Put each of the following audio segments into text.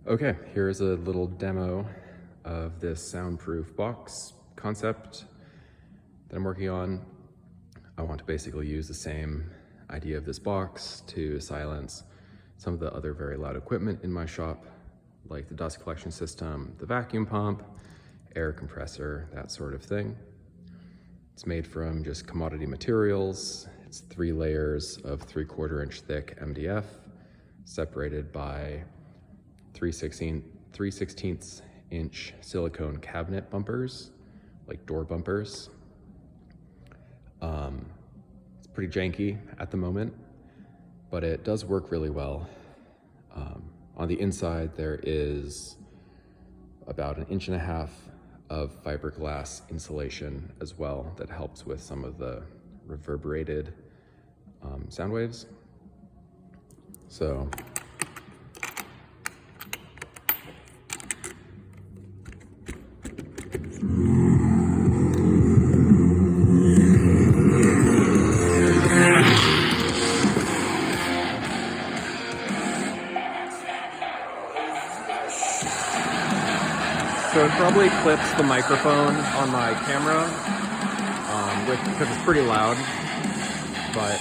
Okay, here's a little demo of this soundproof box concept that I'm working on. I want to basically use the same idea of this box to silence some of the other very loud equipment in my shop, like the dust collection system, the vacuum pump, air compressor, that sort of thing. It's made from just commodity materials. It's 3 layers of 3/4 inch thick MDF, separated by 3/16 inch silicone cabinet bumpers, like door bumpers. It's pretty janky at the moment, but it does work really well. On the inside, there is about 1.5 inches of fiberglass insulation as well that helps with some of the reverberated sound waves. So it probably clips the microphone on my camera, because it's pretty loud, but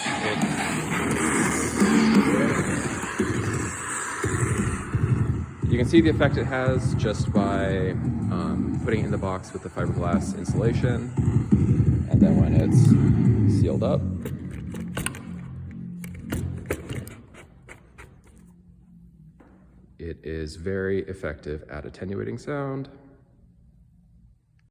you can see the effect it has just by putting it in the box with the fiberglass insulation, and then when it's sealed up, it is very effective at attenuating sound.